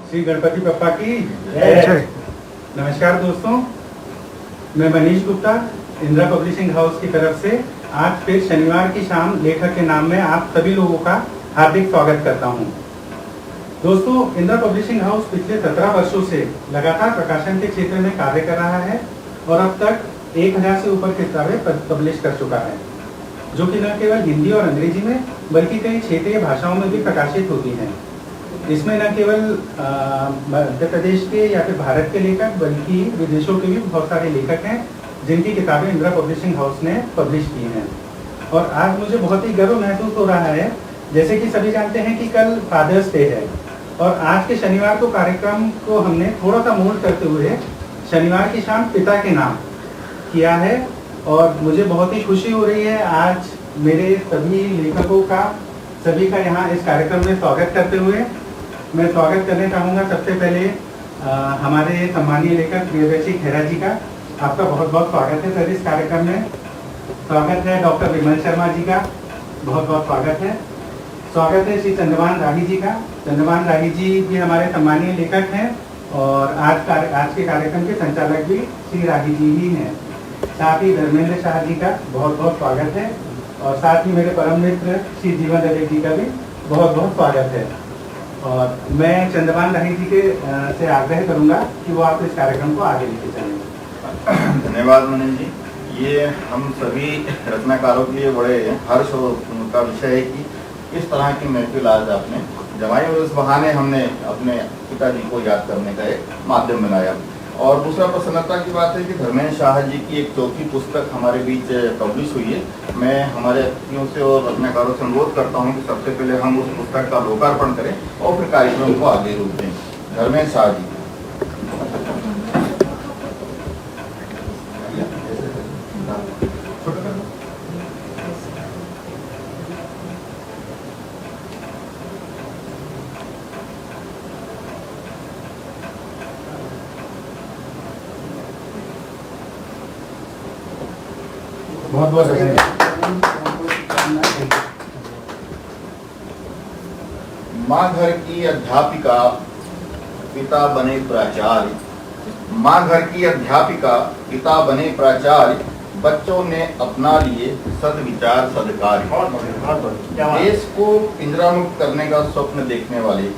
श्री गणपति बप्पा की जय। नमस्कार दोस्तों, मैं मनीष गुप्ता इंदिरा पब्लिशिंग हाउस की तरफ से आज फिर शनिवार की शाम लेखक के नाम में आप सभी लोगों का हार्दिक स्वागत करता हूं। दोस्तों, इंदिरा पब्लिशिंग हाउस पिछले 17 वर्षों से लगातार प्रकाशन के क्षेत्र में कार्य कर रहा है और अब तक 1000 से ऊपर किताबें पब्लिश कर चुका है, जो कि न केवल हिंदी और अंग्रेजी में बल्कि कई क्षेत्रीय भाषाओं में भी प्रकाशित होती हैं। इसमें न केवल मध्य प्रदेश के या फिर भारत के लेखक बल्कि विदेशों के भी बहुत सारे लेखक हैं जिनकी किताबें इंदिरा पब्लिशिंग हाउस ने पब्लिश की हैं। और आज मुझे बहुत ही गर्व महसूस हो रहा है, जैसे कि सभी जानते हैं कि कल फादर्स डे है और आज के शनिवार को कार्यक्रम को हमने थोड़ा सा मोल्ड करते हुए शनिवार की शाम पिता के नाम किया है। और मुझे बहुत ही खुशी हो रही है आज मेरे सभी लेखकों का सभी का यहाँ इस कार्यक्रम में स्वागत करते हुए। मैं स्वागत करना चाहूँगा सबसे पहले हमारे सम्मानीय लेखक प्रियदर्शी खेरा जी का। आपका बहुत बहुत स्वागत है सर इस कार्यक्रम में। स्वागत है डॉक्टर विमल शर्मा जी का, बहुत बहुत स्वागत है। स्वागत है श्री चंद्रभान राही जी का। चंद्रभान राही जी भी हमारे सम्मानीय लेखक हैं और आज के कार्यक्रम के संचालक भी श्री राही जी ही हैं। साथ ही धर्मेंद्र शाह जी का बहुत बहुत स्वागत है और साथ ही मेरे परम मित्र श्री जीवन दवे जी का भी बहुत बहुत स्वागत है। और मैं चंद्रभान राही जी के से आग्रह करूंगा कि वो आप इस कार्यक्रम को आगे लेके चलेंगे। धन्यवाद मनीष जी। ये हम सभी रचनाकारों के लिए बड़े हर्ष का विषय है कि इस तरह की महफिल आज आपने जमाई और इस बहाने हमने अपने पिताजी को याद करने का एक माध्यम बनाया। और दूसरा प्रसन्नता की बात है कि धर्मेंद्र शाह जी की एक चौथी पुस्तक हमारे बीच पब्लिश हुई है। मैं हमारे अतिथियों से और रचनाकारों से अनुरोध करता हूं कि सबसे पहले हम उस पुस्तक का लोकार्पण करें और फिर कार्यक्रम को आगे रूप दें। धर्मेंद्र शाह जी। बहुत बहुत धन्यवाद। माँ घर की अध्यापिका पिता बने प्राचार्य। माँ घर की अध्यापिका पिता बने प्राचार्य, बच्चों ने अपना लिए सद्विचार सद्कार्य। देश को पिंजरा मुक्त करने का स्वप्न देखने वाले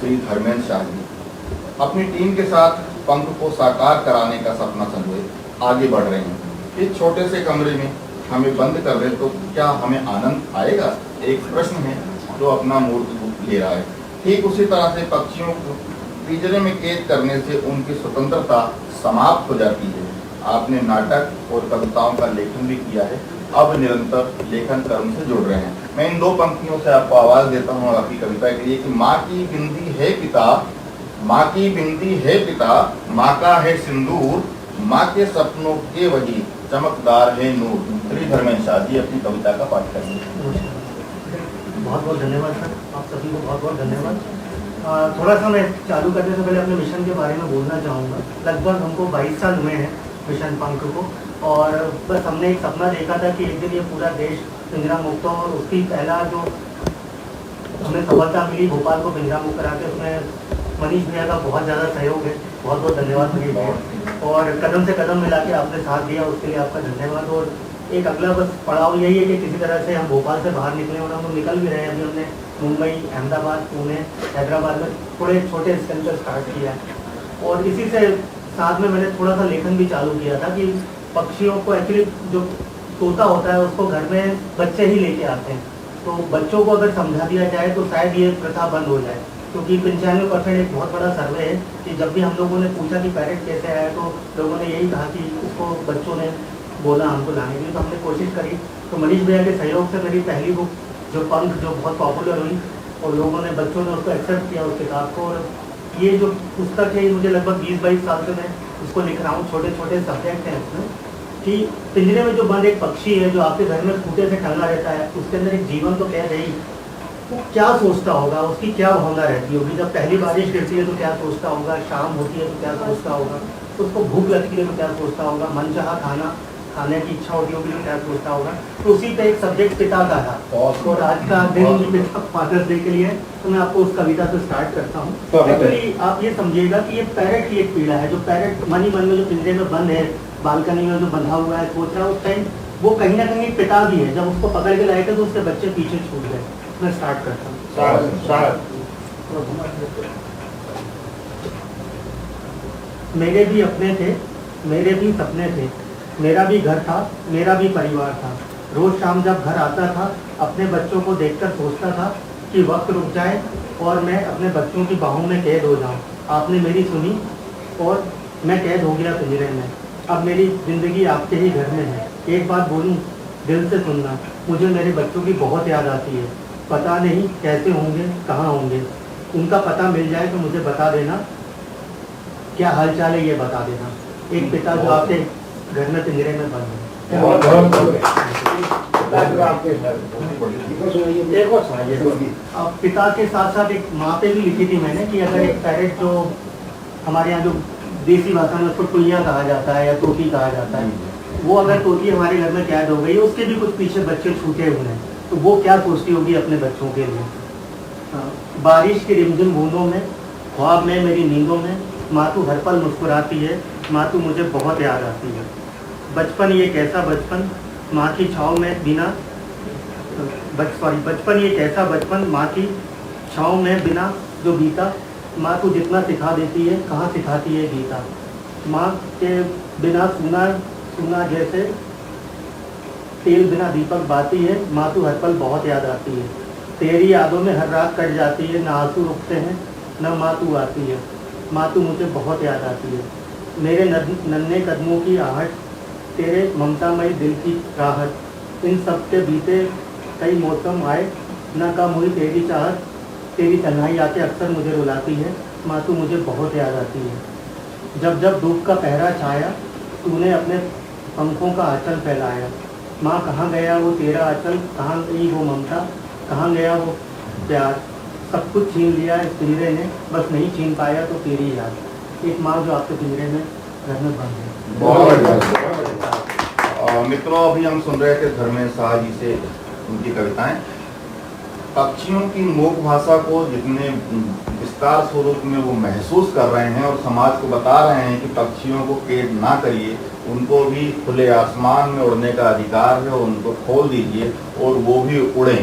श्री धर्मेंद्र शाह जी अपनी टीम के साथ पंख को साकार कराने का सपना संजोए आगे बढ़ रहे हैं। इस छोटे से कमरे में हमें बंद कर दे तो क्या हमें आनंद आएगा? एक प्रश्न है जो अपना मूर्त ले रहा है। ठीक उसी तरह से पक्षियों को पिंजरे में कैद करने से उनकी स्वतंत्रता समाप्त हो जाती है। आपने नाटक और कविताओं का लेखन भी किया है, अब निरंतर लेखन कर्म से जुड़ रहे हैं। मैं इन दो पंक्तियों से आपको आवाज देता हूँ आपकी कविता के लिए कि माँ की बिंदी है पिता, माँ की बिंदी है पिता, माँ का है सिंदूर, माँ के सपनों के वही चमकदार है नूर। श्री धर्मेंद्र शाह जी अपनी कविता का पाठ करेंगे। बहुत बहुत धन्यवाद सर, आप सभी को बहुत बहुत धन्यवाद। थोड़ा सा मैं चालू करने से पहले अपने मिशन के बारे में बोलना चाहूँगा। लगभग हमको 22 साल हुए हैं मिशन पंख को, और बस हमने एक सपना देखा था कि एक दिन ये पूरा देश पिंजरा मुक्त हो, और उसकी पहला जो हमें सफलता मिली भोपाल को पिंजरा मुक्त करा के, उसमें मनीष भैया का बहुत ज़्यादा सहयोग है। बहुत बहुत धन्यवाद मनीष भैया। और कदम से कदम मिला के आपने साथ दिया, उसके लिए आपका धन्यवाद। और एक अगला बस पड़ाव यही है कि किसी तरह से हम भोपाल से बाहर निकले, और हम निकल भी रहे हैं। अभी हमने मुंबई, अहमदाबाद, पुणे, हैदराबाद में थोड़े छोटे स्केल पर स्टार्ट किया है। और इसी से साथ में मैंने थोड़ा सा लेखन भी चालू किया था कि पक्षियों को एक्चुअली जो तोता होता है उसको घर में बच्चे ही लेके आते हैं, तो बच्चों को अगर समझा दिया जाए तो शायद ये प्रथा बंद हो जाए। क्योंकि 95% एक बहुत बड़ा सर्वे है कि जब भी हम लोगों ने पूछा कि पैरेट कैसे आया, तो लोगों ने यही कहा कि उसको बच्चों ने बोला हमको लाने के लिए। तो हमने कोशिश करी, तो मनीष भैया के सहयोग से मेरी पहली बुक जो पंख जो बहुत पॉपुलर हुई, और लोगों ने बच्चों ने उसको एक्सेप्ट किया उस किताब को। और ये जो पुस्तक है मुझे लगभग 20-22 साल से मैं उसको लिख रहा हूँ। छोटे छोटे सब्जेक्ट हैं उसमें कि पिंजरे में जो बंद एक पक्षी है जो आपके घर में खूंटे से टंगा रहता है, उसके अंदर एक जीवन तो कैद है ही, वो क्या सोचता होगा, उसकी क्या भावना रहती होगी। जब पहली बारिश गिरती है तो क्या सोचता होगा, शाम होती है तो क्या सोचता होगा, तो उसको भूख लगती है तो क्या सोचता होगा, मनचाहा खाना खाने की इच्छा होती होगी तो क्या सोचता होगा। तो उसी पे एक सब्जेक्ट पिता का था, और आज का दिन पिता फादर्स डे के लिए है, तो मैं आपको उस कविता से स्टार्ट करता हूँ। एक्चुअली आप ये समझिएगा कि ये पैरेट की एक पीड़ा है, जो पैरेट मन ही मन में जो पिंजरे में बंद है, बालकनी में जो बंधा हुआ है, सोच रहा है उस टाइम वो कहीं ना कहीं एक पिता भी है। जब उसको पकड़ के लाए थे तो उसके बच्चे पीछे छूट गए। मैं स्टार्ट करता हूँ। मेरे भी अपने थे, मेरे भी सपने थे, मेरा भी घर था, मेरा भी परिवार था। रोज शाम जब घर आता था, अपने बच्चों को देखकर सोचता था कि वक्त रुक जाए और मैं अपने बच्चों की बाहों में कैद हो जाऊं। आपने मेरी सुनी और मैं कैद हो गया पिंजरे में। अब मेरी ज़िंदगी आपके ही घर में है। एक बात बोलूं, दिल से सुनना, मुझे मेरे बच्चों की बहुत याद आती है। पता नहीं कैसे होंगे, कहाँ होंगे। उनका पता मिल जाए तो मुझे बता देना, क्या हालचाल है ये बता देना। एक पिता जो आपके घर में पिंजरे में बंद है। अब पिता के साथ साथ एक माँ पे भी लिखी थी मैंने कि अगर एक पैरेट, जो हमारे यहाँ जो देसी भाषा में उसको टुइया कहा जाता है या तोती कहा जाता है, वो अगर तोती हमारे घर में कैद हो गई, उसके भी कुछ पीछे बच्चे छूटे हुए हैं, तो वो क्या सोचती होगी अपने बच्चों के लिए। बारिश की रिमझिम बूंदों में, ख्वाब में, मेरी नींदों में, माँ तू हर पल मुस्कुराती है, माँ तू मुझे बहुत याद आती है। बचपन ये कैसा बचपन, माँ की छाँव में बिना बचपन ये कैसा बचपन, माँ की छाँव में बिना जो बीता। माँ तू जितना सिखा देती है, कहाँ सिखाती है गीता। माँ के बिना सूना सूना जैसे तेल बिना दीपक बाती है, माँ तू हर पल बहुत याद आती है। तेरी यादों में हर रात कट जाती है, न आंसू रुकते हैं न माँ तू आती है। माँ तू मुझे बहुत याद आती है। मेरे नन्हे कदमों की आहट, तेरे ममतामयी दिल की राहत। इन सब के बीते कई मौसम आए, न कम हुई तेरी चाहत। तेरी तन्हाई आके अक्सर मुझे रुलाती है, माँ तू मुझे बहुत याद आती है। जब जब धूप का पहरा छाया, तूने अपने पंखों का आंचल फैलाया। माँ कहाँ गया वो तेरा आंचल, कहाँ गई वो ममता, कहाँ गया वो प्यार। सब कुछ छीन लिया इस पिंजरे ने, बस नहीं छीन पाया तो तेरी याद। एक माँ जो आपके पिंजरे में घर में बंद है। बहुत मित्रों, अभी हम सुन रहे थे धर्मेंद्र शाह जी से उनकी कविताएं। पक्षियों की मूक भाषा को जितने विस्तार स्वरूप में वो महसूस कर रहे हैं और समाज को बता रहे हैं कि पक्षियों को कैद ना करिए, उनको भी खुले आसमान में उड़ने का अधिकार है और उनको खोल दीजिए और वो भी उड़ें।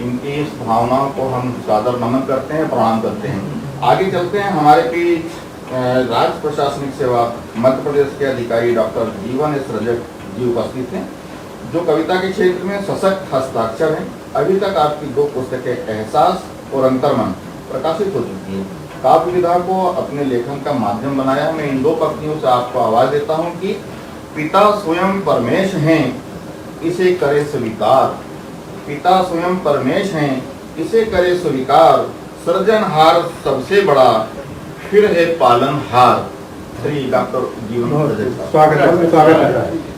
इनकी इस भावनाओं को हम सादर नमन करते हैं, प्रणाम करते हैं। आगे चलते हैं। हमारे बीच राज्य प्रशासनिक सेवा मध्य प्रदेश के अधिकारी डॉक्टर जीवन एस रजक जी उपस्थित हैं, जो कविता के क्षेत्र में सशक्त हस्ताक्षर हैं। अभी तक आपकी 2 पुस्तकें एहसास और अंतर्मन प्रकाशित हो चुकी है। काव्य विधा को अपने लेखन का माध्यम बनाया। मैं इन 2 पंक्तियों से आपको आवाज देता हूँ कि पिता स्वयं परमेश हैं, इसे करे स्वीकार। पिता स्वयं परमेश हैं, इसे करे स्वीकार। सृजनहार सबसे बड़ा, फिर है पालनहार। श्री डॉक्टर जीवन रजक साहब, स्वागत है।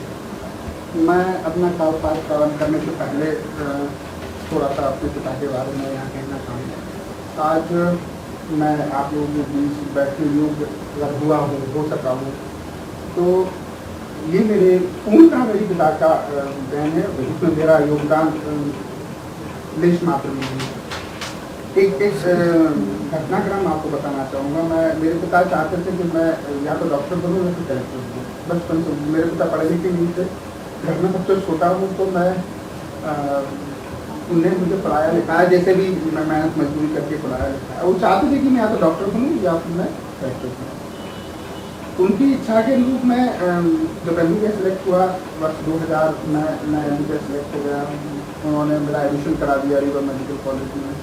मैं अपना काव्य पाठ प्रारंभ करने से पहले थोड़ा सा अपने पिता के बारे में यहाँ कहना चाहूँगा। आज मैं आप लोगों के बीच बैठने योग्य अगर हुआ हूँ, हो सका हूँ, तो ये मेरे पूर्णतः मेरी पिता का देन है। उसमें मेरा योगदान लेश मात्र नहीं है। एक घटनाक्रम आपको बताना चाहूँगा। मेरे पिता चाहते थे कि मैं या तो डॉक्टर बनूँ या तो कलेक्टर बनूँ। बचपन से मेरे पिता पढ़े लिखे नहीं थे, घर में सबसे छोटा हूँ, तो मैं उन्हें मुझे पढ़ाया लिखाया, जैसे भी मैं मेहनत मजदूरी करके पढ़ाया लिखाया। वो चाहते थे कि मैं या तो डॉक्टर बनूँ या फिर मैं कलेक्टर बनूँ। उनकी इच्छा के अनुरूप मैं जब MBBS सेलेक्ट हुआ वर्ष 2000 में मैं MBBS सेलेक्ट हो गया। उन्होंने मेरा एडमिशन करा दिया रीवा मेडिकल कॉलेज में।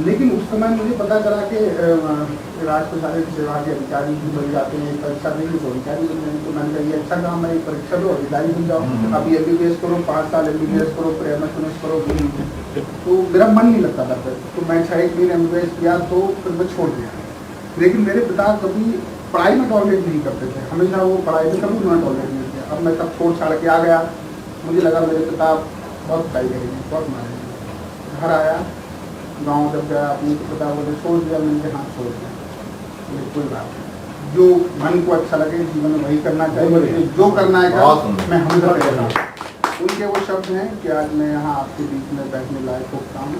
लेकिन उस समय मुझे पता चला कि राज्य प्रशासनिक सेवा के अधिकारी भी बन जाते हैं, परीक्षा देंगे तो अधिकारी बन जाएंगे। तो मैंने कहा ये अच्छा काम है, परीक्षा दो अधिकारी बन जाओ। अभी MBBS करो, 5 साल MBBS करो, फिर MS करो। तो मेरा मन नहीं लगता था फिर, तो मैं 6 महीने MBBS किया, तो फिर मैं छोड़ दिया। लेकिन मेरे पिता कभी पढ़ाई में टॉलरेट नहीं करते थे, हमेशा वो पढ़ाई में कभी उन्होंने टॉलरेट नहीं किया। अब मैं सब छोड़ छाड़ के आ गया, मुझे लगा मेरे पिता बहुत पढ़ाई करेंगे, बहुत मारेंगे। घर आया, गाँव जब गया, अपने पिता को छोड़ दिया, मैंने हाँ छोड़ दिया, कोई बात नहीं। जो मन को अच्छा लगे जीवन में वही करना चाहिए, जो करना है बहुत सुंदर। मैं हमेशा कहता हूँ। उनके वो शब्द हैं कि आज मैं यहाँ आपके बीच में बैठने लायक होता हूँ,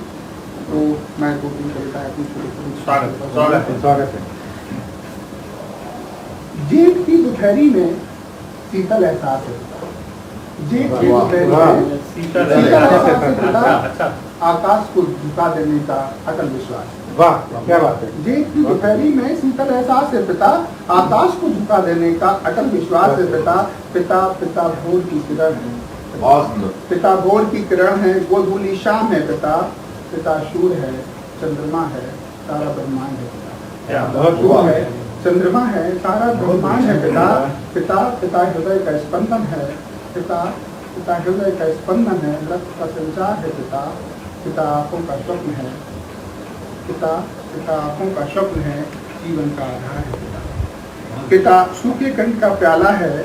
तो मैं 2-3 कविताएं अपनी स्वागत है। जेठ की दोपहरी में शीतल एहसास है, जेठ की दोपहरी में शीतल एहसास है पिता, आकाश को झुका देने का अटल विश्वास। वाह, क्या बात है। जेठ की दोपहरी में शीतल एहसास है पिता, आकाश को झुका देने का अटल विश्वास है पिता। पिता पिता भोर की किरण है, बहुत सुंदर। पिता भोर की किरण है, गोधूली शाम है पिता। पिता सूर्य है, चंद्रमा है, सारा ब्रह्मांड है पिता। बहुत सूर्य है, चंद्रमा है, सारा ब्रह्मांड है पिता। पिता पिता हृदय का स्पंदन है पिता, पिता हृदय का स्पंदन है, रक्त का संचार है पिता। पिता आंखों का स्वप्न है पिता, पिता आंखों का स्वप्न है, जीवन का आधार है पिता। पिता सूखे कंठ का प्याला है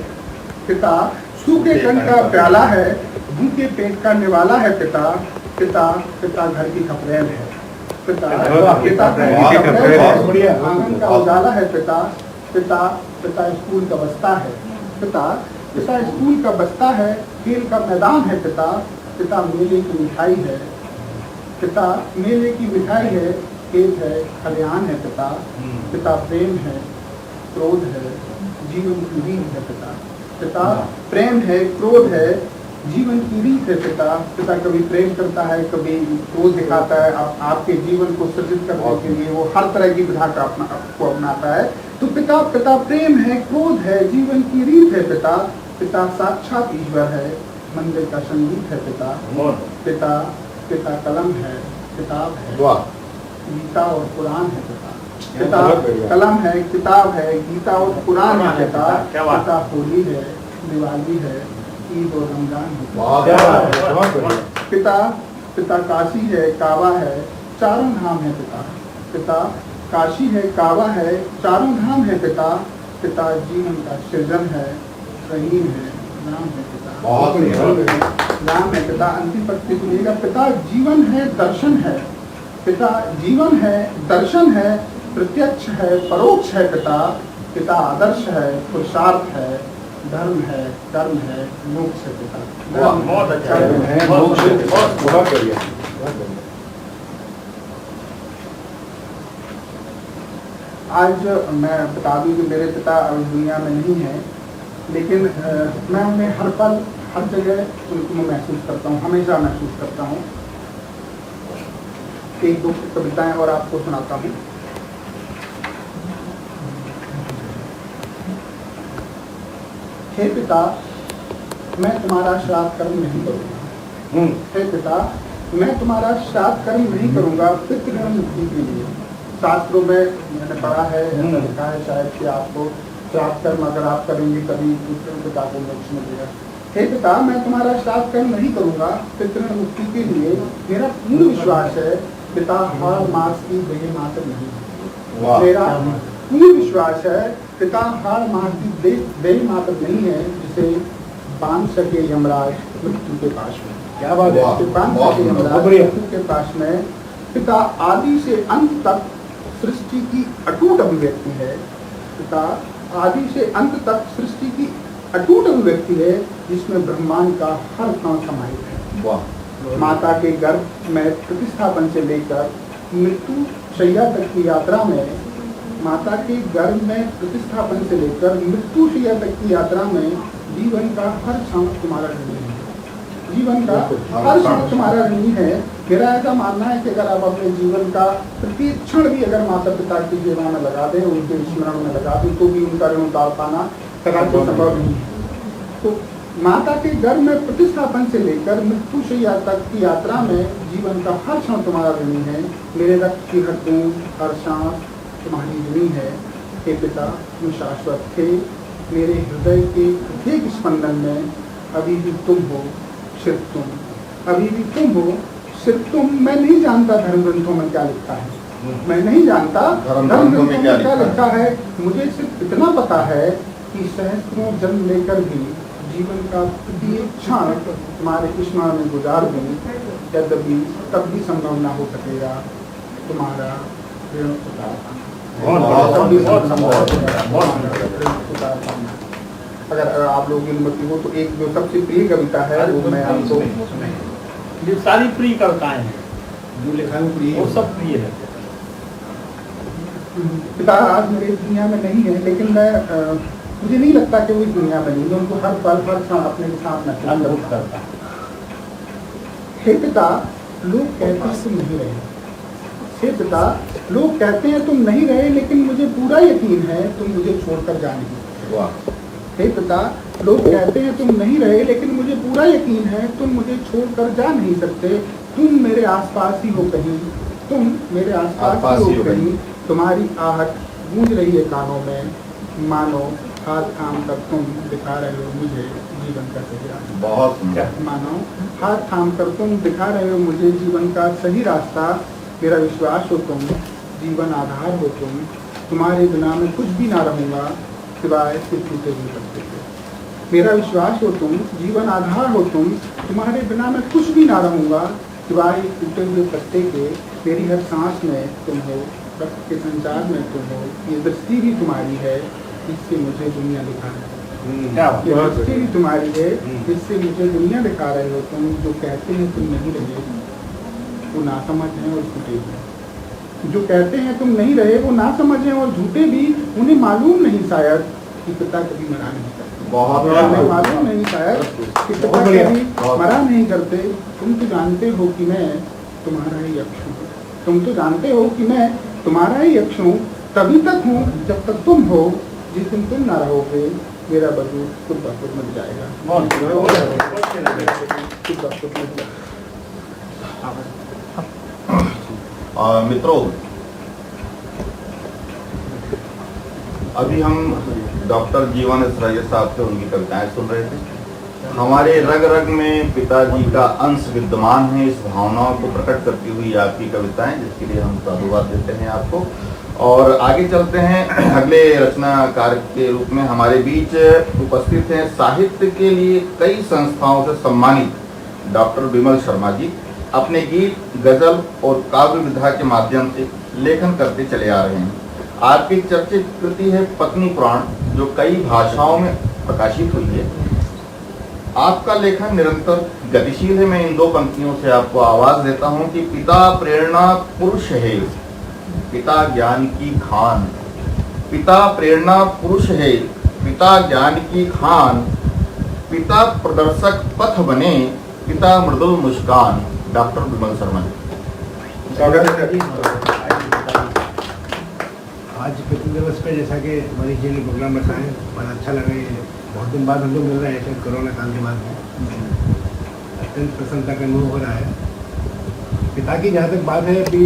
पिता, सूखे कंठ का प्याला है, भूखे पेट का निवाला है पिता। पिता पिता घर की खपरेल है पिता, पिता घर की खपरेल है, आंगन का उजाला है पिता। पिता पिता स्कूल का बस्ता है पिता, पिता स्कूल का बस्ता है, खेल का मैदान है पिता। पिता मेले की मिठाई है पिता, मेले की मिठाई है, खेत है, खलिहान है पिता। पिता प्रेम है, क्रोध है, जीवन की रीत है पिता। पिता प्रेम है, क्रोध है, जीवन की रीत है पिता। पिता कभी प्रेम करता है, कभी क्रोध दिखाता है, आपके जीवन को सृजित करने के लिए वो हर तरह की विधा का अपनाता है। तो पिता पिता प्रेम है, क्रोध है, जीवन की रीत है पिता। पिता साक्षात ईश्वर है, मंदिर का संगीत है पिता। पिता पिता कलम है, किताब है, गीता और कुरान है पिता। पिता कलम है, किताब है, गीता और कुरान है पिता। पिता होली है, दिवाली है, ईद और रमजान है पिता। पिता काशी है, काबा है, चारों धाम है पिता। पिता काशी है, काबा है, चारों धाम है पिता। पिता जीवन का सृजन है, रहीम है, नाम है पिता। नाम है पिता। अंतिम पंक्ति सुनिएगा। पिता जीवन है, दर्शन है पिता, जीवन है, दर्शन है, प्रत्यक्ष है, परोक्ष है पिता। पिता आदर्श है, पुरुषार्थ है, धर्म है, कर्म है, मोक्ष है पिता। बहुत अच्छा है, मोक्ष है, बहुत बढ़िया। आज मैं बता दूं कि मेरे पिता अब दुनिया में नहीं है, लेकिन मैं उन्हें हर पल हर जगह उनको मैं महसूस करता हूँ, हमेशा महसूस करता हूँ। एक दो कविताएं और आपको सुनाता हूँ। हे पिता, मैं तुम्हारा श्राद्ध कर्म नहीं करूँगा। हे पिता, मैं तुम्हारा श्राद्ध कर्म नहीं करूँगा पितृगण मुक्ति के लिए। शास्त्रों में मैंने पढ़ा है, ऐसा लिखा है शायद कि आपको श्राद्ध कर्म अगर आप करेंगे कभी पिता को मोक्ष मिलेगा। हे पिता, मैं तुम्हारा श्राद्ध कर्म नहीं करूँगा पितृगण मुक्ति के लिए। मेरा पूर्ण विश्वास है पिता हर मास की देह मात्र नहीं है। मेरा पूर्ण विश्वास है पिता हर मास की देह मात्र नहीं है, जिसे बांध सके यमराज मृत्यु के पास में। क्या बात है, बांध सके यमराज मृत्यु के पास में। पिता आदि से अंत तक सृष्टि की अटूट अभिव्यक्ति है। पिता आदि से अंत तक सृष्टि की अटूट अभिव्यक्ति है, जिसमें ब्रह्मांड का हर कण समाहित है। माता के गर्भ में प्रतिस्थापन से लेकर मृत्यु शैया तक की यात्रा में, माता के गर्भ में प्रतिस्थापन से लेकर मृत्यु शैया तक की यात्रा में जीवन का हर क्षण तुम्हारा ऋणी है। जीवन का हर क्षण तुम्हारा ऋणी है। मेरा ऐसा मानना है कि अगर आप अपने जीवन का प्रत्येक क्षण भी अगर माता पिता की सेवा में लगा दें, उनके स्मरण में लगा दें, तो भी उनका ऋण उतार पाना कदाचित संभव नहीं है। तो माता के गर्भ में प्रतिस्थापन से लेकर मृत्यु शैया तक की यात्रा में जीवन का हर क्षण तुम्हारा ऋणी है। मेरे रक्त की हर बूंद, हर सांस तुम्हारी ऋणी है। हे पिता, तुम शाश्वत थे। मेरे हृदय के प्रत्येक स्पंदन में अभी भी तुम हो, सिर्फ तुम। अभी भी तुम हो, सिर्फ तुम। मैं नहीं जानता धर्म ग्रंथों में क्या लिखा है, मैं नहीं जानता धर्म ग्रंथों में क्या लिखा है। मुझे सिर्फ इतना पता है कि सहस्त्रों जन्म लेकर भी जीवन का प्रत्येक क्षण तुम्हारे स्मरण में गुजार दूं, यद्यपि तब भी संभव न हो सकेगा तुम्हारा ऋण उतार पाना। अगर आप लोगों की अनुमति हो तो एक जो सबसे प्रिय कविता है वो मैं आपको, ये सारी प्रिय कविताएं हैं, जो लिखा है वो प्रिय वो सब प्रिय है। पिता आज मेरे इस दुनिया में नहीं है, लेकिन मैं मुझे नहीं लगता कि वो इस दुनिया में नहीं, मैं उनको हर पल हर क्षण अपने सामने अनुभव करता है। हे पिता, लोग कहते हैं तुम नहीं रहे। हे पिता, लोग कहते हैं तुम नहीं रहे, लेकिन मुझे पूरा यकीन है तुम मुझे छोड़कर जा नहीं सकते। वाह। हे पिता, लोग कहते हैं तुम नहीं रहे, लेकिन मुझे पूरा यकीन है तुम मुझे छोड़कर जा नहीं सकते। तुम मेरे आसपास ही हो कहीं, तुम मेरे आसपास ही हो कहीं, तुम्हारी आहट गूंज रही है कानों में, मानो हाथ थाम कर तुम दिखा रहे हो मुझे जीवन का सही रास्ता। बहुत सुंदर। मानो हाथ थाम कर तुम दिखा रहे हो मुझे जीवन का सही रास्ता। मेरा विश्वास हो तुम, जीवन आधार हो तुम, तुम्हारे बिना मैं कुछ भी ना रहूँगा सिवाय सिर्फ टूटे हुए पत्ते के। मेरा विश्वास हो तुम, जीवन आधार हो तुम, तुम्हारे बिना मैं कुछ भी ना रहूँगा सिवाय टूटे हुए पत्ते के। मेरी हर सांस में तुम हो, रक्त के संचार में तुम हो, ये दृष्टि भी तुम्हारी है जिससे मुझे दुनिया दिखा रहे हो। ये दृष्टि भी तुम्हारी है जिससे मुझे दुनिया दिखा रहे हो। तुम जो कहते हैं तुम नहीं रहे वो नासमझ हैं और झूठे भी। जो कहते हैं तुम नहीं रहे वो नासमझ हैं और झूठे भी। उन्हें मालूम नहीं शायद कि पिता कभी मरा नहीं करते। बहुत उन्हें मालूम नहीं शायद कि पिता कभी मरा नहीं करते। तुम तो जानते हो कि मैं तुम्हारा ही यक्ष हूँ। तुम तो जानते हो कि मैं तुम्हारा ही यक्ष हूँ। तभी तक हूँ जब तक तुम हो। जिस दिन तुम ना रहोगे मेरा वजूद खुद ब खुद मिट जाएगा। खुद ब खुद मिट जाएगा। मित्रों, अभी हम डॉक्टर जीवन सरैया साहब से उनकी कविताएं सुन रहे थे। हमारे रग रग में पिताजी का अंश विद्यमान है। इस भावनाओं को प्रकट करती हुई आपकी कविताएं, जिसके लिए हम साधुवाद देते हैं आपको। और आगे चलते हैं। अगले रचनाकार के रूप में हमारे बीच उपस्थित हैं साहित्य के लिए कई संस्थाओं से सम्मानित डॉक्टर विमल शर्मा जी। अपने गीत, गजल और काव्य विधा के माध्यम से लेखन करते चले आ रहे हैं। आपकी चर्चित कृति है पत्नी पुराण, जो कई भाषाओं में प्रकाशित हुई है। आपका लेखन निरंतर गतिशील है। मैं इन दो पंक्तियों से आपको आवाज देता हूं कि पिता प्रेरणा पुरुष है, पिता ज्ञान की खान। पिता प्रेरणा पुरुष है, पिता ज्ञान की खान। पिता प्रदर्शक पथ बने, पिता मृदुल मुस्कान। डॉक्टर विमल शर्मा जी, स्वागत है। आज पितृ दिवस पे जैसा कि मनीष जी ने प्रोग्राम रखा है, बड़ा अच्छा लगा। ये बहुत दिन बाद हम लोग मिल रहे हैं शायद कोरोना काल के बाद में। अत्यंत प्रसन्नता का अनुभव हो रहा है। पिता की जहाँ तक बात है, अभी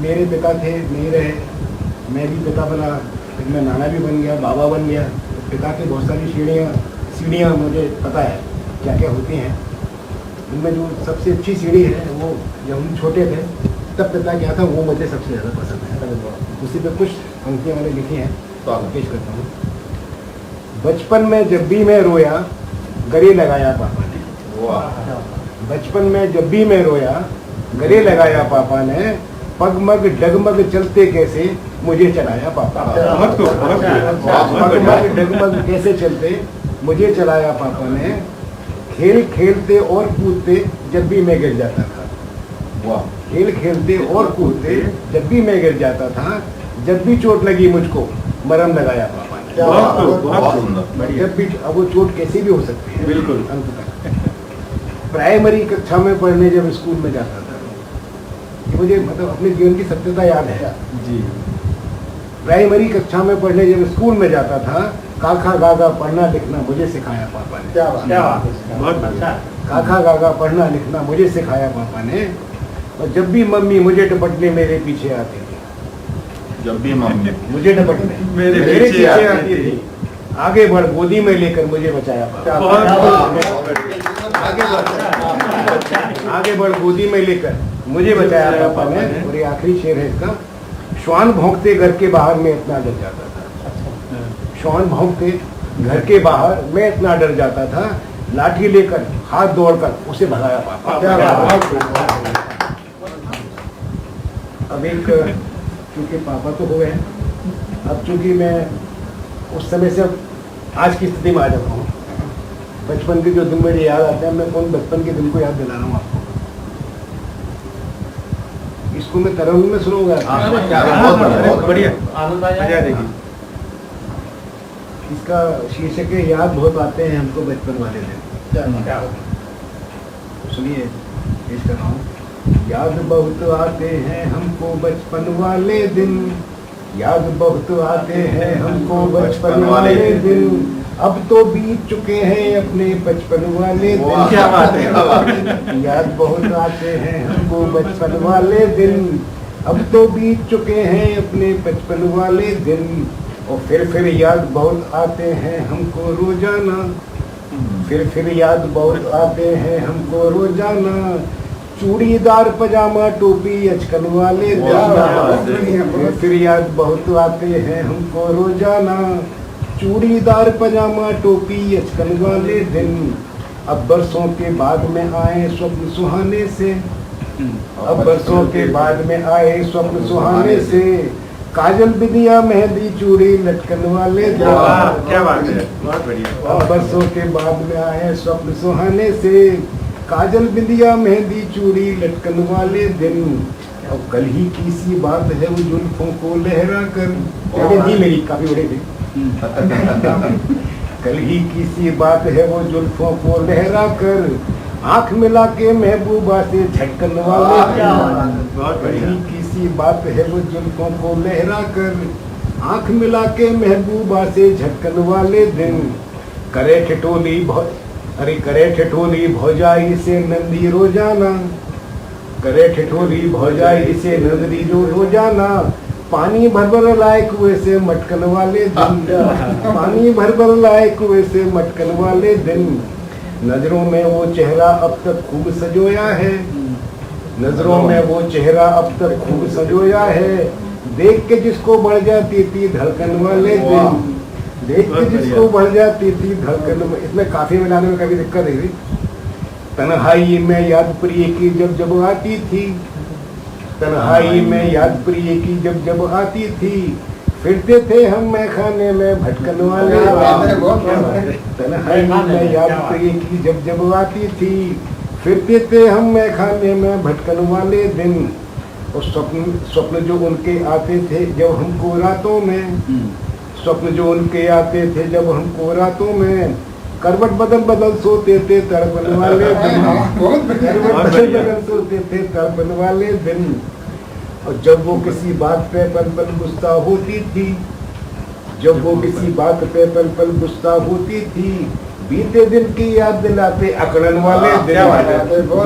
मेरे पिता थे, नहीं रहे, मैं भी पिता बना, फिर मैं नाना भी बन गया, बाबा बन गया। तो पिता की बहुत सारी सीढ़ियाँ मुझे पता है क्या क्या होती हैं। उनमें जो सबसे अच्छी सीढ़ी है वो जब हम छोटे थे तब पिता क्या था वो मुझे सबसे ज़्यादा पसंद है। उसी पे कुछ पंक्तियाँ मैंने लिखी हैं तो आपको पेश करता हूँ। बचपन में जब भी मैं रोया गले लगाया पापा ने। बचपन में जब भी मैं रोया गले लगाया पापा ने। पगमग डगमग चलते कैसे मुझे चलाया पापा। पगमग डगमग कैसे चलते मुझे चलाया पापा ने। खेल खेलते और कूदते जब भी मैं गिर जाता था। वाह। खेल खेलते और कूदते जब भी मैं गिर जाता था। जब भी चोट लगी मुझको मरहम लगाया पापा ने। बहुत सुंदर। जब भी, अब वो चोट कैसी भी हो सकती है, बिल्कुल अंत तक। प्राइमरी कक्षा में पढ़ने जब स्कूल में जाता था, मुझे मतलब अपने जीवन की सत्यता याद है जी। प्राइमरी कक्षा में पढ़ने जब स्कूल में जाता था, काखा गागा पढ़ना लिखना मुझे सिखाया पापा ने। क्या बात है। बहुत अच्छा। काखा गागा पढ़ना लिखना मुझे सिखाया पापा ने। और जब भी मम्मी मुझे डपटने मेरे पीछे आती थी। जब भी मम्मी मुझे डपटने मेरे पीछे आती थी। आगे बढ़ गोदी में लेकर मुझे बचाया पापा। आगे बढ़ गोदी में लेकर मुझे बचाया पापा ने। और ये आखिरी शेर है इसका। श्वान भौंकते घर के बाहर में इतना डर जाता था। श्वान भौंकते घर के बाहर मैं इतना डर जाता था। लाठी लेकर हाथ दौड़कर उसे भगाया पापा। अब एक क्योंकि पापा तो हुए हैं, अब चूंकि मैं उस समय से आज की स्थिति में आ जाता हूँ। बचपन के जो दिन मेरे याद आते हैं, मैं उन बचपन के दिन को याद दिला रहा हूँ आपको। इसको मैं तरह में सुनूंगा। बहुत बढ़िया। आनंद आ मजा जाएगा। देगी। इसका शीर्षक है याद बहुत आते हैं हमको बचपन वाले दिन। सुनिए, पेश कर रहा हूँ। याद बहुत आते हैं हमको बचपन वाले दिन, याद बहुत आते हैं हमको बचपन वाले दिन, अब तो बीत चुके हैं अपने बचपन वाले दिन। क्या बात है। याद बहुत आते हैं हमको बचपन वाले दिन, अब तो बीत चुके हैं अपने बचपन वाले दिन, और फिर याद बहुत आते हैं हमको रोजाना, फिर याद बहुत आते हैं हमको रोजाना, चूड़ीदार पजामा टोपी अचकन वाले दिन। फिर याद बहुत आते हैं हमको रोजाना, चूड़ीदार पजामा टोपी अचकन वाले दिन, अब बरसों के बाद में आए स्वप्न सुहाने से, अब बरसों के बाद में आए स्वप्न सुहाने से, काजल बिंदिया मेहंदी चूड़ी लटकन वाले दिन। क्या बात है, बहुत बढ़िया। अब बरसों के बाद में आए स्वप्न सुहाने से, काजल बिंदिया मेहंदी चूड़ी लटकन वाले दिन, अब कल ही की सी बात है वो जुल्फों को लहरा कर, मेरी काफी बड़े थे। कल ही की सी बात है वो जुल्फों को लहरा कर, आंख मिला के महबूबा से झटकन वाले दिन। बहुत बढ़िया। कल ही की सी बात है वो जुल्फों को लहरा कर, आंख मिला के महबूबा से झटकन वाले दिन, करे ठिठोली करे ठिठोली भौजाई से नंदी रोजाना, करे ठिठोली भौजाई से नंदी रोजाना, पानी भर लाए कुएं से मटकन वाले दिन, पानी भर लाए कुएं से मटकन वाले दिन, नजरों में वो चेहरा अब तक खूब सजोया है, नजरों में वो चेहरा अब तक खूब सजोया है, देख के जिसको बढ़ जाती थी धड़कन वाले दिन, देख के जिसको बढ़ जाती थी धड़कन। इसमें काफी मिलाने में कभी दिक्कत नहीं थी। तन्हाई में याद प्रिय की जब जब आती थी, तन्हाई में याद प्रिय की जब जब आती थी, फिरते थे हम मैखाने में भटकन वाले। तन्हाई में याद प्रिय की जब जब आती थी, फिरते थे हम मैखाने में भटकन वाले दिन, और स्वप्न जो उनके आते थे जब हमको रातों में, स्वप्न जो उनके आते थे जब हमको रातों में, करवट बदल सोते थे तड़पन वाले दिन, करवट बदल सोते थे तड़पन वाले दिन, और जब वो किसी बात पे पल पल गुस्सा होती थी, जब वो किसी बात पे पल पल गुस्सा होती थी, बीते दिन की याद दिलाते अकड़न वाले दिन,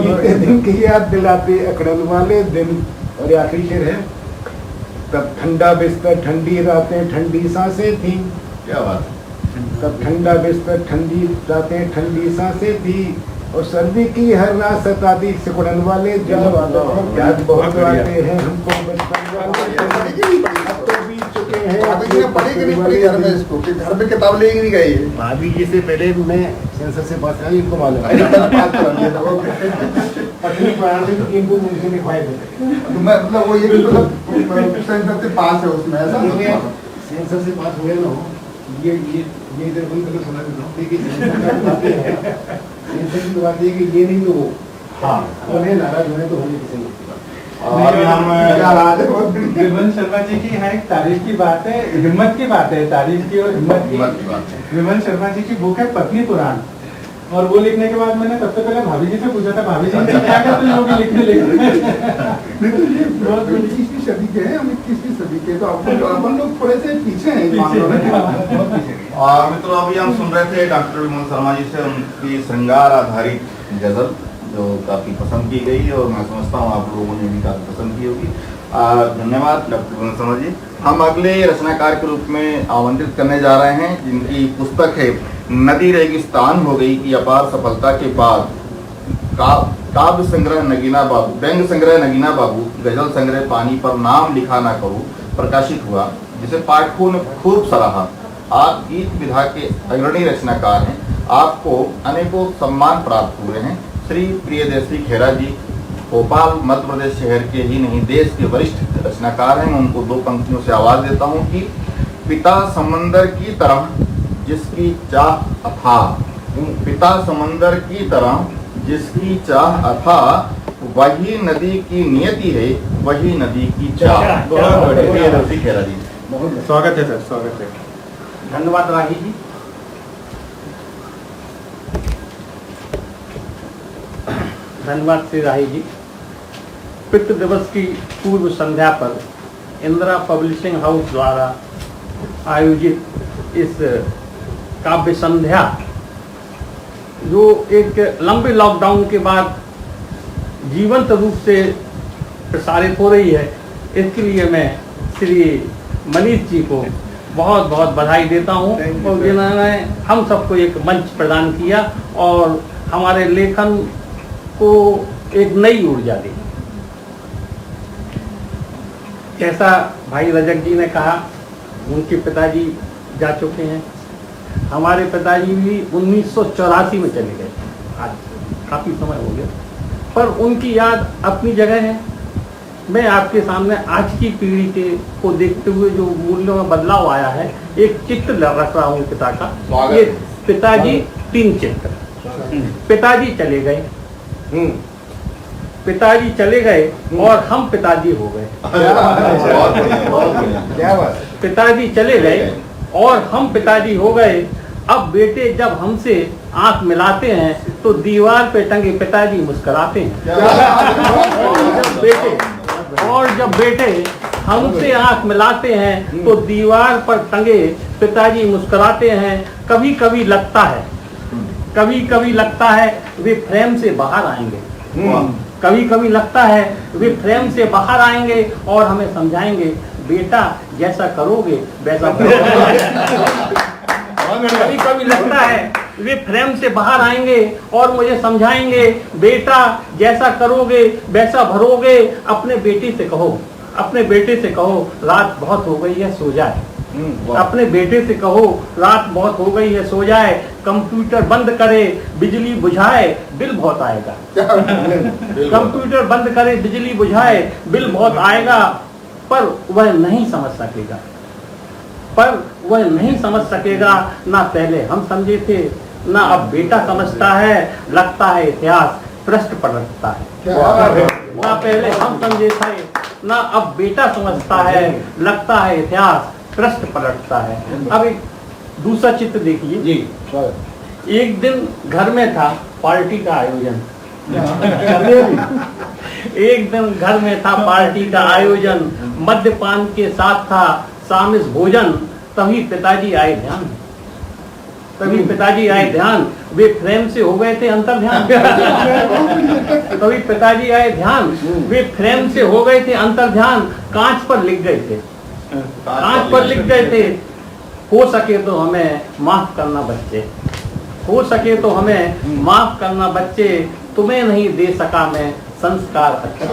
बीते दिन की याद दिलाते अकड़न वाले दिन। और ये आखिरी शेर है, तब ठंडा बिस्तर ठंडी रातें ठंडी सांसें थी, क्या बात है। तब ठंडा बिस्तर ठंडी रातें ठंडी सांसें थी, और सर्दी की हर रात सताती सिकुड़न वाले दिन, याद बहुत आते हैं हमको बचपन वाले, अब तो बीत चुके हैं। पढ़ी कि नहीं पढ़ी घर में इसको, कि घर में किताब लेके नहीं गई है? भाभी जी से पहले मैं सेंसर से पास आया, इनको मालूम है। पत्नी पढ़ाने तो इनको मुझे लिखवाए थे। तो मैं मतलब वो ये कि मतलब सेंटर से पास है उसमें, ऐसा सेंसर से पास हुए ना हो, ये इधर बंद करके सुना देता हूँ, क्योंकि सेंसर की बात ये कि ये नहीं तो वो, हाँ उन्हें नाराज होने तो होने किसी नहीं। और हम विमल शर्मा जी की यहाँ एक तारीफ की बात है, हिम्मत की बात है, तारीफ की और हिम्मत की। विमल शर्मा जी की बुक है पत्नी पुराण, और वो लिखने के बाद मैंने सबसे पहले भाभी जी से पूछा था, भाभी जी क्या करते हैं लोग लिखने बहुत 21वीं सदी के हैं, हम 21वीं सदी के, तो अपन लोग थोड़े से पीछे हैं इस मामलों में, बहुत पीछे हैं। और मित्रों, अभी हम सुन रहे थे डॉक्टर विमल शर्मा जी से उनकी श्रृंगार आधारित गजल, जो काफ़ी पसंद की गई, और मैं समझता हूँ आप लोगों ने भी काफ़ी पसंद की होगी। धन्यवाद डॉक्टर विमल शर्मा जी। हम अगले रचनाकार के रूप में आमंत्रित करने जा रहे हैं, जिनकी पुस्तक है नदी रेगिस्तान हो गई की अपार सफलता के बाद, काव्य संग्रह नगीना बाबू, व्यंग संग्रह नगीना बाबू, गजल संग्रह पानी पर नाम लिखा ना करूँ प्रकाशित हुआ, जिसे पाठकों ने खूब सराहा। आप गीत विधा के अग्रणी रचनाकार हैं, आपको अनेकों सम्मान प्राप्त हुए हैं। श्री प्रियदर्शी खेरा जी भोपाल मध्य प्रदेश शहर के ही नहीं देश के वरिष्ठ रचनाकार हैं। मैं उनको 2 पंक्तियों से आवाज देता हूँ कि पिता समंदर की तरह जिसकी चाह अथाह, पिता समंदर की तरह जिसकी चाह अथाह, वही नदी की नियति है, वही नदी की चाह। बहुत बढ़िया। रफी खेरा जी। स्वागत है सर, स्वागत है। धन्यवाद राही जी। धन्यवाद श्री राही जी। पितृ दिवस की पूर्व संध्या पर इंदिरा पब्लिशिंग हाउस द्वारा आयोजित इस काव्य संध्या, जो एक लंबे लॉकडाउन के बाद जीवंत रूप से प्रसारित हो रही है, इसके लिए मैं श्री मनीष जी को बहुत बहुत बधाई देता हूँ, और जिन्होंने हम सबको एक मंच प्रदान किया और हमारे लेखन को एक नई ऊर्जा दी। जैसा भाई रजक जी ने कहा, उनके पिताजी जा चुके हैं। हमारे पिताजी भी 1984 में चले गए, आज काफ़ी समय हो गया, पर उनकी याद अपनी जगह है। मैं आपके सामने आज की पीढ़ी के को देखते हुए जो मूल्यों में बदलाव आया है, एक चित्र रख रहा हूँ पिता का। ये पिताजी 3 चित्र। पिताजी चले गए, पिताजी चले गए और हम पिताजी हो गए। पिताजी चले गए और हम पिताजी हो गए। अब बेटे जब हमसे आंख मिलाते हैं तो दीवार पे टंगे पिताजी मुस्कुराते हैं। और जब बेटे हमसे आंख मिलाते हैं तो दीवार पर टंगे पिताजी मुस्कुराते हैं। कभी कभी लगता है वे फ्रेम से बाहर आएंगे। कभी कभी लगता है वे फ्रेम से बाहर आएंगे और हमें समझाएंगे, बेटा जैसा करोगे वैसा कभी कभी लगता है वे फ्रेम से बाहर आएंगे और मुझे समझाएंगे, बेटा जैसा करोगे वैसा भरोगे। अपने बेटे से कहो रात बहुत हो गई है सो जाए। अपने बेटे से कहो रात बहुत हो गई है सो जाए। कंप्यूटर बंद करे बिजली बुझाए बिल बहुत आएगा। कंप्यूटर बंद करे बिजली बुझाए बिल बहुत आएगा। पर वह नहीं समझ सकेगा। ना पहले हम समझे थे, ना अब बेटा समझता है। लगता है इतिहास प्रश्न पलटता है। ना पहले हम समझे थे, ना अब बेटा समझता है। लगता है इतिहास प्रश्न पलटता है। अब एक दूसरा चित्र देखिए जी। एक दिन घर में था पार्टी का आयोजन। एक दिन घर में था पार्टी का आयोजन। मद्यपान के साथ था सामिस भोजन। तभी पिताजी आए ध्यान। वे फ्रेम से हो गए थे अंतर्ध्यान। तभी पिताजी आए ध्यान। वे फ्रेम से हो गए थे अंतर्ध्यान। कांच पर लिख गए थे हो सके तो हमें माफ करना बच्चे। हो सके तो हमें माफ करना बच्चे। तुम्हें नहीं दे सका मैं संस्कार अच्छे।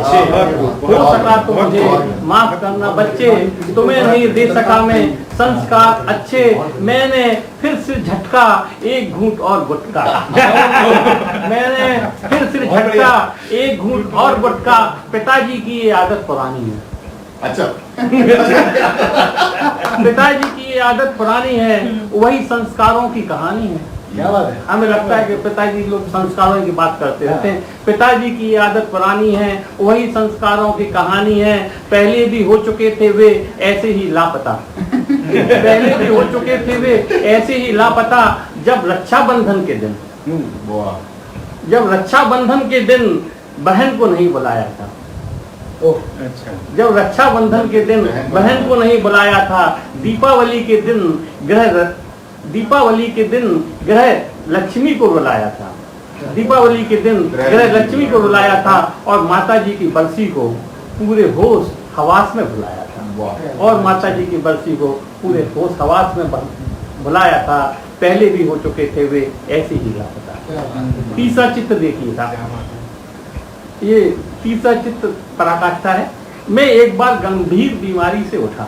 हो सका तो मुझे माफ करना बच्चे। तुम्हें नहीं दे सका मैं संस्कार अच्छे। मैंने फिर सिर झटका एक घूंट और गुटका। मैंने फिर सिर झटका एक घूंट और गुटका। पिताजी की ये आदत पुरानी है। अच्छा। पिताजी की ये आदत पुरानी है, वही संस्कारों की कहानी है। क्या बात है। हमें लगता है कि पिताजी लोग संस्कारों की बात करते रहते हैं। पिताजी की ये आदत पुरानी है, वही संस्कारों की कहानी है। पहले भी हो चुके थे वे ऐसे ही लापता। पहले भी हो चुके थे वे ऐसे ही लापता। जब रक्षाबंधन के दिन बहन को नहीं बुलाया था। जब रक्षाबंधन के दिन बहन को नहीं बुलाया था। दीपावली के दिन ग्रह लक्ष्मी को बुलाया था। दीपावली के दिन ग्रह लक्ष्मी को बुलाया था। और माताजी की बरसी को पूरे होश हवास में बुलाया था। और माताजी की बरसी को पूरे होश हवास में बुलाया था। पहले भी हो चुके थे वे ऐसे ही लापता। तीसरा चित्र देखिए था। ये तीसरा चित्र पराकाष्ठा है। मैं एक बार गंभीर बीमारी से उठा।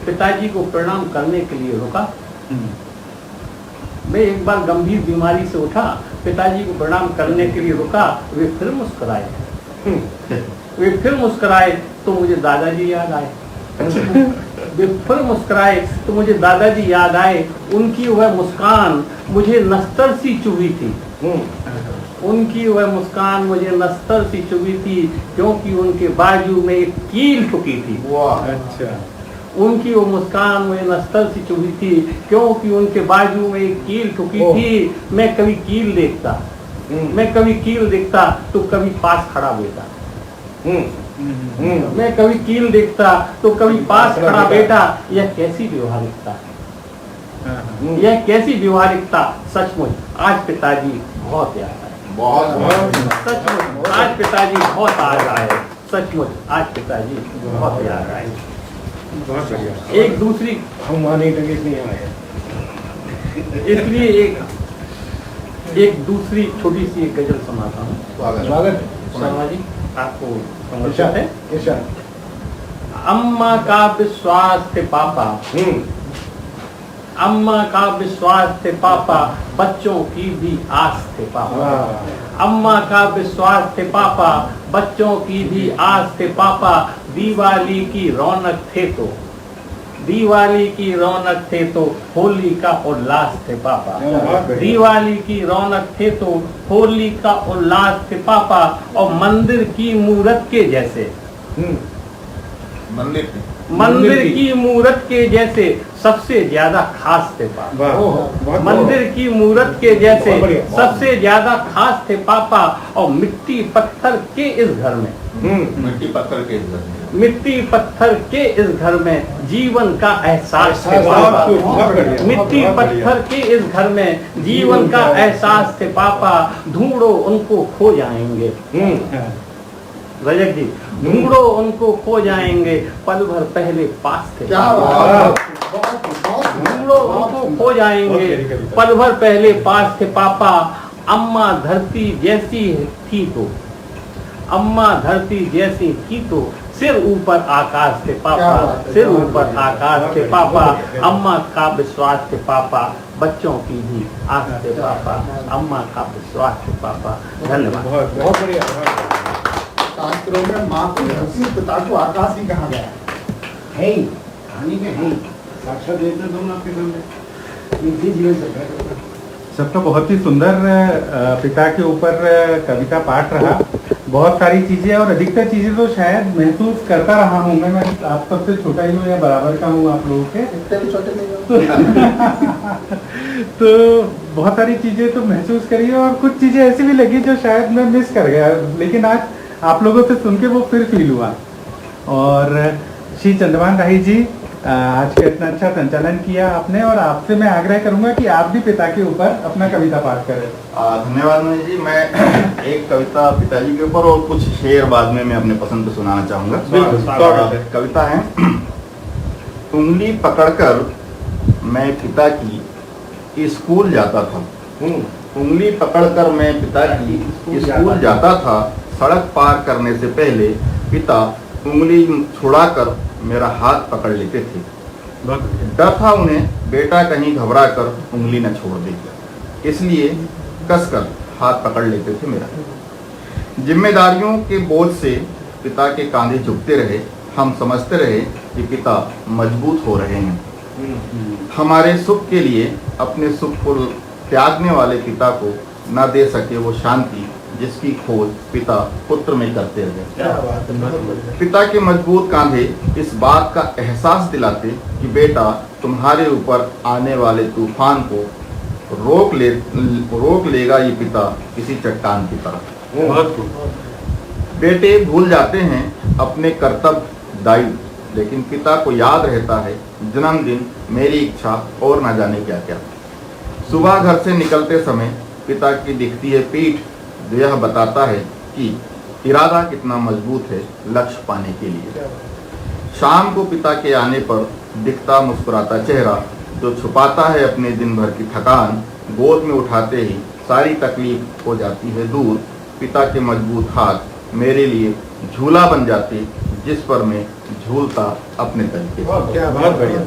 पिताजी को प्रणाम करने के लिए रुका। मैं एक बार गंभीर बीमारी से उठा। पिताजी को प्रणाम करने के लिए रुका, वे फिर मुस्कुराए। वे फिर मुस्कुराए तो मुझे दादाजी याद आए। वे फिर मुस्कुराए तो मुझे दादाजी याद आए। उनकी वह मुस्कान मुझे नस्तर सी चुभी थी। उनकी वह मुस्कान मुझे नस्तर सी चुभी थी, क्योंकि उनके बाजू में एक कील ठुकी थी। अच्छा। उनकी वो मुस्कान मुझे नस्तर सी चुभी थी, क्योंकि उनके बाजू में एक कील ठुकी थी। मैं कभी कील देखता तो कभी पास खड़ा बेटा। मैं कभी कील देखता तो कभी पास खड़ा बेटा। यह कैसी व्यवहारिकता है, यह कैसी व्यवहारिकता। सचमुच आज पिताजी बहुत याद आए। सचमुच आज पिताजी बहुत याद आए। सचमुच आज पिताजी बहुत याद आए। बहुत बढ़िया। एक दूसरी हम वहाँ नहीं टंगे इसलिए यहाँ आए। इसलिए एक दूसरी छोटी सी एक गजल सुनाता हूँ। स्वागत शर्मा जी, आपको समझता है? इरशाद। अम्मा का विश्वास थे पापा, अम्मा का विश्वास थे पापा, बच्चों की भी आस थे पापा। अम्मा का विश्वास थे पापा, बच्चों की भी आस थे पापा। दिवाली की रौनक थे तो, दिवाली की रौनक थे तो होली का उल्लास थे पापा। दिवाली की रौनक थे तो होली का उल्लास थे पापा। और मंदिर की मूरत के जैसे, मंदिर की मूरत के जैसे सबसे ज्यादा खास थे पापा। मंदिर की मूरत के जैसे सबसे ज्यादा खास थे पापा। और मिट्टी पत्थर के इस घर में, मिट्टी पत्थर के इस घर में, मिट्टी पत्थर के इस घर में जीवन का एहसास थे पापा। मिट्टी पत्थर के इस घर में जीवन का एहसास थे पापा। ढूंढो उनको खो जाएंगे, रजक जी, ढूंढो उनको खो जाएंगे, पल भर पहले पास थे। ढूंढो उनको खो जाएंगे, पल भर पहले पास थे पापा। अम्मा धरती जैसी थी तो, अम्मा धरती जैसी थी तो सिर ऊपर आकाश थे पापा। सिर ऊपर आकाश थे पापा। अम्मा का विश्वास थे पापा, बच्चों की भी आस थे पापा। अम्मा का विश्वास थे पापा। धन्यवाद। बहुत बढ़िया। शास्त्रों में माँ को धरती, पिता को आकाश ही कहा गया है ही, कहानी में है ही। साक्षात देखना दोनों आपके सामने इसी जीवन से सबका बहुत ही सुंदर पिता के ऊपर कविता पाठ रहा। बहुत सारी चीजें और अधिकतर चीजें तो शायद महसूस करता रहा हूँ मैं आप सबसे छोटा ही हूँ या बराबर का हूँ आप लोगों के। इतने भी छोटे नहीं हो। तो बहुत सारी चीजें तो महसूस करी और कुछ चीजें ऐसी भी लगी जो शायद मैं मिस कर गया, लेकिन आज आप लोगों से सुन के वो फिर फील हुआ। और श्री चंद्रभान राही जी, आज का इतना अच्छा संचालन किया आपने, और आपसे मैं आग्रह करूंगा कि आप भी पिता के ऊपर अपना कविता पाठ करें। धन्यवाद मनीष जी। मैं एक कविता पिताजी के ऊपर और कुछ शेर बाद में मैं अपने पसंद पे सुनाना चाहूंगा। कविता है, उंगली पकड़कर मैं पिता की स्कूल जाता था। उंगली पकड़कर मैं पिता की स्कूल जाता था। सड़क पार करने से पहले पिता उंगली छुड़ाकर मेरा हाथ पकड़ लेते थे। डर था उन्हें बेटा कहीं घबरा कर उंगली न छोड़ दे, इसलिए कसकर हाथ पकड़ लेते थे मेरा। जिम्मेदारियों के बोझ से पिता के कांधे झुकते रहे। हम समझते रहे कि पिता मजबूत हो रहे हैं। हमारे सुख के लिए अपने सुख को त्यागने वाले पिता को न दे सके वो शांति जिसकी खोज पिता पुत्र में करते रहे। पिता के मजबूत कांधे इस बात का एहसास दिलाते कि बेटा तुम्हारे ऊपर आने वाले तूफान को रोक लेगा ये पिता किसी चट्टान की तरह। बेटे भूल जाते हैं अपने कर्तव्य दायित्व, लेकिन पिता को याद रहता है जन्मदिन, मेरी इच्छा और न जाने क्या क्या। सुबह घर से निकलते समय पिता की दिखती है पीठ, जो यह बताता है कि इरादा कितना मजबूत है लक्ष्य पाने के लिए। शाम को पिता के आने पर दिखता मुस्कुराता चेहरा, जो छुपाता है अपने दिन भर की थकान। गोद में उठाते ही सारी तकलीफ हो जाती है दूर। पिता के मजबूत हाथ मेरे लिए झूला बन जाते, जिस पर मैं झूलता अपने तरीके से। क्या बहुत बढ़िया।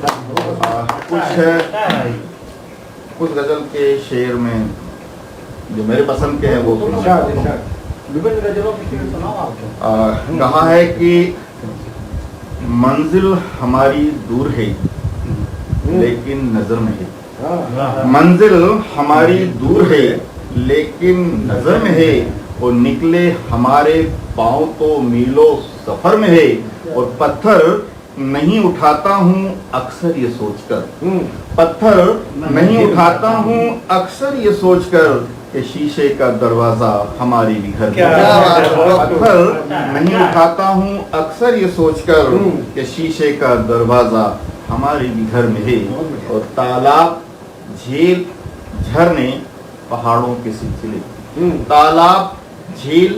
कुछ गजल के शेर में जो मेरे पसंद के हैं वो सुनाऊं। इरशाद, इरशाद। विभिन्न गजलों की शेर सुनाओ आपको। कहा है कि मंजिल हमारी दूर है लेकिन नजर में है। मंजिल हमारी दूर है लेकिन नजर में है, और निकले हमारे पाँव तो मीलों सफर में है, और पत्थर नहीं उठाता हूँ अक्सर ये सोचकर, पत्थर नहीं उठाता हूँ अक्सर ये सोचकर कि शीशे का दरवाजा हमारे भी घर में है। पत्थर नहीं उठाता हूँ अक्सर ये सोचकर कि शीशे का दरवाजा हमारे भी घर में है, और तालाब झील झरने पहाड़ों के सिलसिले, तालाब झील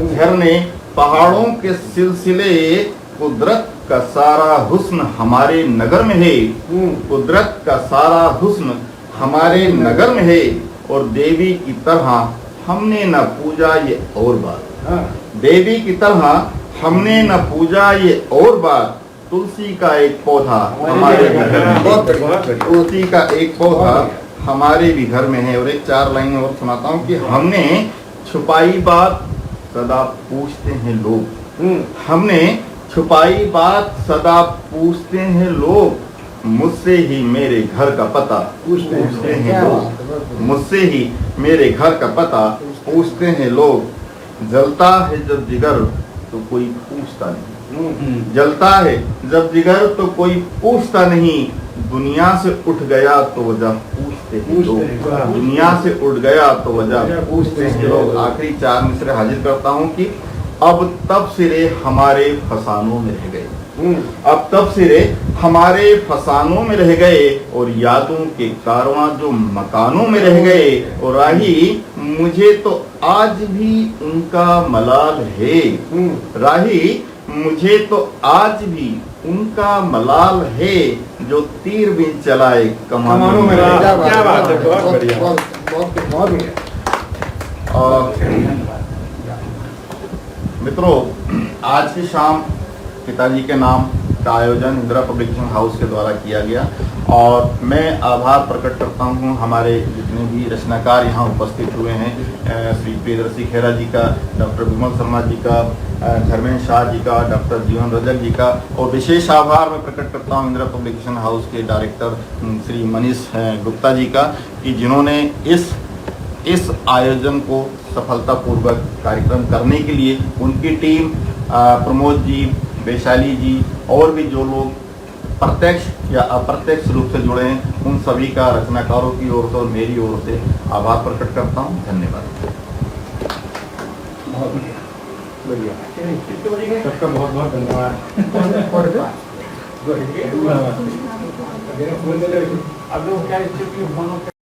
झरने पहाड़ों के सिलसिले, कुदरत का सारा हुस्न हमारे नगर में है, कुदरत का सारा हुस्न हमारे नगर में है, और देवी की तरह हमने न पूजा ये और बात, देवी की तरह हमने न पूजा ये और बात, तुलसी का एक पौधा हमारे भी घर में है, तुलसी का एक पौधा हमारे भी घर में है। और एक 4 लाइन और सुनाता हूँ कि हमने छुपाई बात सदा पूछते हैं लोग, हमने छुपाई बात सदा पूछते हैं लोग, मुझसे ही मेरे घर का पता पूछते हैं लोग, मुझसे ही मेरे घर का पता पूछते हैं लोग। जलता है जब जिगर तो कोई पूछता नहीं, जलता है जब जिगर तो कोई पूछता नहीं, दुनिया से उठ गया तो वजह पूछते हैं लोग, दुनिया से उठ गया तो वजह पूछते हैं लोग। आखिरी 4 मिसरे हाजिर करता हूँ कि अब तब सिरे हमारे फसानों में रह गए, अब तब सिरे हमारे फसानों में रह गए, और यादों के कारवां जो मकानों में रह गए, और राही मुझे तो आज भी उनका मलाल है, राही मुझे तो आज भी उनका मलाल है, जो तीर भी चलाए कमानों में रह गए। क्या बात है, बहुत बढ़िया। बहुत बढ़िया। और मित्रों, आज की शाम पिताजी के नाम का आयोजन इंदिरा पब्लिकेशन हाउस के द्वारा किया गया, और मैं आभार प्रकट करता हूं हमारे जितने भी रचनाकार यहाँ उपस्थित हुए हैं, श्री प्रियदर्शी खेरा जी का, डॉक्टर विमल शर्मा जी का, धर्मेंद्र शाह जी का, डॉक्टर जीवन रजक जी का, और विशेष आभार मैं प्रकट करता हूँ इंदिरा पब्लिकेशन हाउस के डायरेक्टर श्री मनीष गुप्ता जी का, कि जिन्होंने इस आयोजन को सफलतापूर्वक कार्यक्रम करने के लिए उनकी टीम, प्रमोद जी, वैशाली जी, और भी जो लोग प्रत्यक्ष या अप्रत्यक्ष रूप से जुड़े हैं, उन सभी का रचनाकारों की ओर से और मेरी ओर से आभार प्रकट करता हूं। धन्यवाद। सबका बहुत बहुत धन्यवाद। अब लोग क्या स्थिति